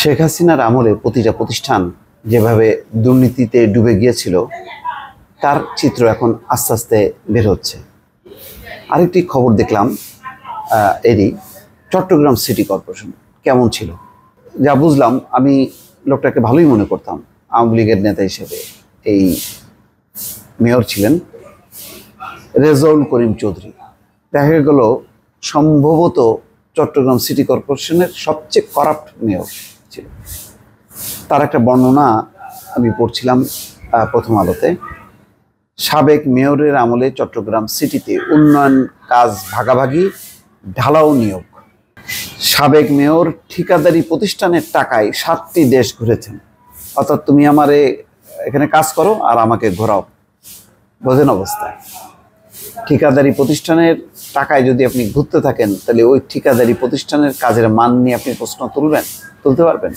শেখ হাসিনার আমলে প্রতিটা প্রতিষ্ঠান যেভাবে দুর্নীতিতে ডুবে গিয়েছিল তার চিত্র এখন আস্তে আস্তে বের হচ্ছে। আরেকটি খবর দেখলাম এরই চট্টগ্রাম সিটি কর্পোরেশন কেমন ছিল, যা বুঝলাম আমি লোকটাকে ভালোই মনে করতাম। আওয়ামী লীগের নেতা হিসেবে এই মেয়র ছিলেন রেজাউল করিম চৌধুরী। দেখা গেল সম্ভবত চট্টগ্রাম সিটি কর্পোরেশনের সবচেয়ে করাপ্ট মেয়র ছিল। তার একটা বর্ণনা আমি পড়ছিলাম প্রথম আলোতে। সাবেক মেয়রের আমলে চট্টগ্রাম সিটিতে উন্নয়ন কাজ ভাগাভাগি, ঢালাও নিয়োগ। সাবেক মেয়র ঠিকাদারি প্রতিষ্ঠানের টাকায় 7টি দেশ ঘুরেছেন। অর্থাৎ তুমি আমারে এখানে কাজ করো আর আমাকে ঘোরাও, বোঝেন অবস্থায়। ঠিকাদারি প্রতিষ্ঠানের টাকায় যদি আপনি ঘুরতে থাকেন তাহলে ওই ঠিকাদারি প্রতিষ্ঠানের কাজের মান নিয়ে আপনি প্রশ্ন তুলতে পারবেন?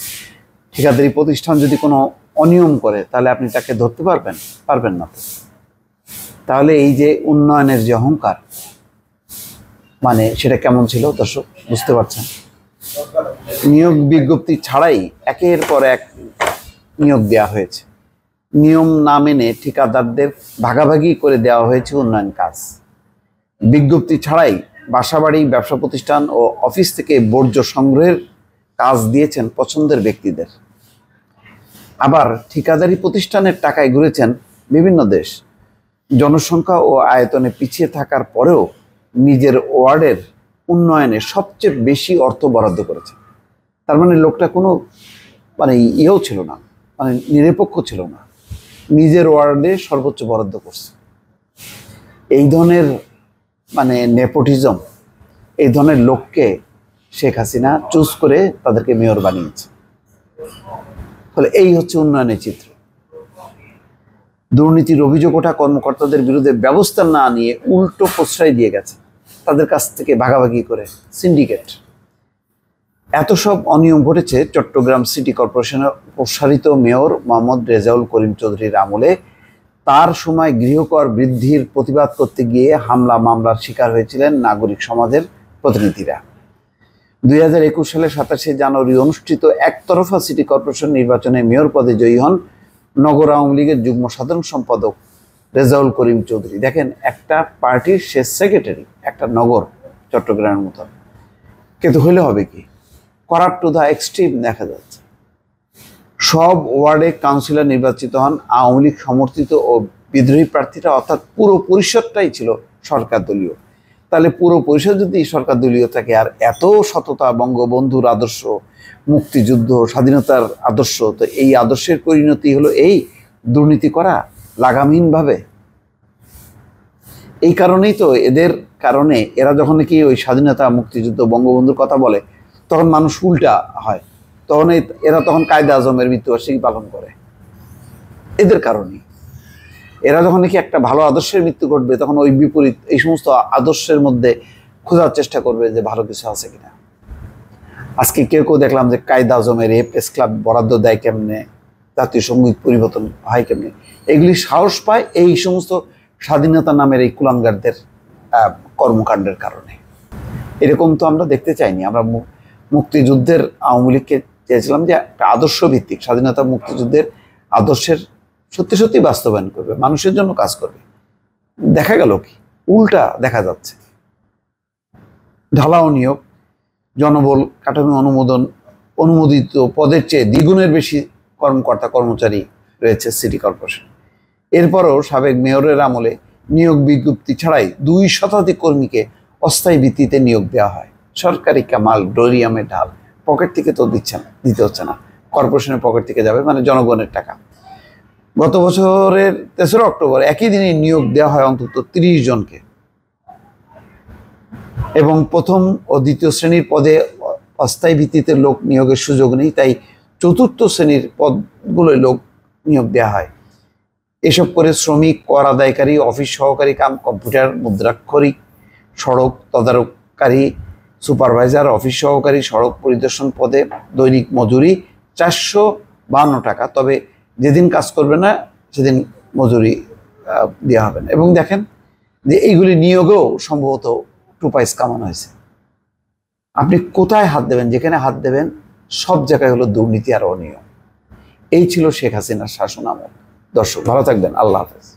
ঠিকাদারি প্রতিষ্ঠান যদি কোনো অনিয়ম করে তাহলে আপনি তাকে ধরতে পারবেন না। তাহলে এই যে উন্নয়নের যে অহংকার, মানে সেটা কেমন ছিল দর্শক, বুঝতে পারছেন? নিয়োগ বিজ্ঞপ্তি ছাড়াই একের পর এক নিয়োগ দেওয়া হয়েছে। নিয়ম না মেনে ঠিকাদারদের ভাগাভাগি করে দেওয়া হয়েছে উন্নয়ন কাজ। বিজ্ঞপ্তি ছাড়াই বাসাবাড়ি, ব্যবসা প্রতিষ্ঠান ও অফিস থেকে বর্জ্য সংগ্রহের কাজ দিয়েছেন পছন্দের ব্যক্তিদের। আবার ঠিকাদারি প্রতিষ্ঠানের টাকায় ঘুরেছেন বিভিন্ন দেশ। জনসংখ্যা ও আয়তনে পিছিয়ে থাকার পরেও নিজের ওয়ার্ডের উন্নয়নে সবচেয়ে বেশি অর্থ বরাদ্দ করেছে। তার মানে লোকটা কোনো ইয়েও ছিল না, নিরপেক্ষ ছিল না, নিজের ওয়ার্ডে সর্বোচ্চ বরাদ্দ করছে। এই ধরনের নেপোটিজম, এই ধরনের লোককে শেখ হাসিনা চুজ করে তাদেরকে মেয়র বানিয়েছে। ফলে এই হচ্ছে উন্নয়নের চিত্র। দুর্নীতির অভিযোগ ওঠা কর্মকর্তাদের বিরুদ্ধে ব্যবস্থা না নিয়ে উল্টো প্রশ্রয় দিয়ে গেছে, তাদের কাছ থেকে ভাগাভাগি করে সিন্ডিকেট। এত সব অনিয়ম ঘটেছে চট্টগ্রাম সিটি কর্পোরেশনের প্রসারিত মেয়র মোহাম্মদ রেজাউল করিম চৌধুরীর আমলে। তার সময় গৃহকর বৃদ্ধির প্রতিবাদ করতে গিয়ে হামলা মামলার শিকার হয়েছিলেন নাগরিক সমাজের প্রতিনিধিরা। 2021 সালের 27শে জানুয়ারি অনুষ্ঠিত একতরফা সিটি কর্পোরেশন নির্বাচনে মেয়র পদে জয়ী হন নগর আওয়ামী লীগের যুগ্ম সাধারণ সম্পাদক রেজাউল করিম চৌধুরী। দেখেন, একটা পার্টির সে সেক্রেটারি, একটা নগর চট্টগ্রামের মতন, কিন্তু হইলে হবে কি? করাপ্ট টু দ্য এক্সট্রিম দেখা যাচ্ছে। সব ওয়ার্ডে কাউন্সিলর নির্বাচিত হন আওয়ামী লীগ সমর্থিত ও বিদ্রোহী প্রার্থীরা, অর্থাৎ পুরো পরিষদটাই ছিল সরকার দলীয়। তাহলে পুরো পরিষদ যদি সরকার দলীয় থাকে, আর এত সততা, বঙ্গবন্ধুর আদর্শ, মুক্তিযুদ্ধ, স্বাধীনতার আদর্শ, তো এই আদর্শের পরিণতি হলো এই দুর্নীতি করা লাগামহীনভাবে। এই কারণেই তো এদের কারণে এরা যখন কি ওই স্বাধীনতা, মুক্তিযুদ্ধ, বঙ্গবন্ধুর কথা বলে তখন মানুষ উল্টা হয়, তখন এরা তখন কায়দে আজমের মৃত্যুবার্ষিকী পালন করে। এদের কারণেই এরা যখন নাকি একটা ভালো আদর্শের মৃত্যু ঘটবে তখন ওই বিপরীত এই সমস্ত আদর্শের মধ্যে খোঁজার চেষ্টা করবে যে ভালো কিছু আছে কিনা। আজকে কেউ দেখলাম যে কায়দে আজমের প্রেস ক্লাব বরাদ্দ দেয় কেমনে, জাতীয় সঙ্গীত পরিবর্তন হয় কেমনে, এগুলি সাহস পায় এই সমস্ত স্বাধীনতা নামের এই কুলাঙ্গারদের কর্মকাণ্ডের কারণে। এরকম তো আমরা দেখতে চাইনি। আমরা মুক্তিযুদ্ধের আওয়ামী লীগকে চেয়েছিলাম যে একটা আদর্শ ভিত্তিক স্বাধীনতা, মুক্তিযুদ্ধের আদর্শের সত্যি সত্যি বাস্তবায়ন করবে, মানুষের জন্য কাজ করবে। দেখা গেল কি? উল্টা দেখা যাচ্ছে। ঢালাও নিয়োগ, জনবল কাঠামো অনুমোদিত পদের চেয়ে দ্বিগুণের বেশি কর্মকর্তা কর্মচারী রয়েছে সিটি কর্পোরেশন। এরপরও সাবেক মেয়রের আমলে নিয়োগ বিজ্ঞপ্তি ছাড়াই 2 শতাধিক কর্মীকে অস্থায়ী ভিত্তিতে নিয়োগ দেওয়া হয়। সরকারি কামাল, ডোরিয়ামের ঢাল, পকেট থেকে তো দিতে হচ্ছে না, কর্পোরেশনের পকেট থেকে যাবে, জনগণের টাকা। গত বছরের 3 অক্টোবর একই দিনে নিয়োগ দেওয়া হয় অন্তত 30 জনকে, এবং প্রথম ও দ্বিতীয় শ্রেণীর পদে অস্থায়ী ভিত্তিতে লোক নিয়োগের সুযোগ নেই, তাই চতুর্থ শ্রেণীর পদগুলোয় লোক নিয়োগ দেওয়া হয়। এসব করে শ্রমিক, কর আদায়কারী, অফিস সহকারী কাম কম্পিউটার মুদ্রাক্ষরিক, সড়ক তদারককারী, সুপারভাইজার, অফিস সহকারী, সড়ক পরিদর্শন পদে দৈনিক মজুরি 452 টাকা। তবে যেদিন কাজ করবে না সেদিন মজুরি দেওয়া হবে না। এবং দেখেন যে এইগুলি নিয়োগেও সম্ভবত 2 পয়সা কামানো হয়েছে। আপনি কোথায় হাত দেবেন? যেখানে হাত দেবেন সব জায়গায় হলো দুর্নীতি আর অনিয়ম। এই ছিল শেখ হাসিনার শাসন আমল। দর্শক ভালো থাকবেন, আল্লাহ হাফেজ।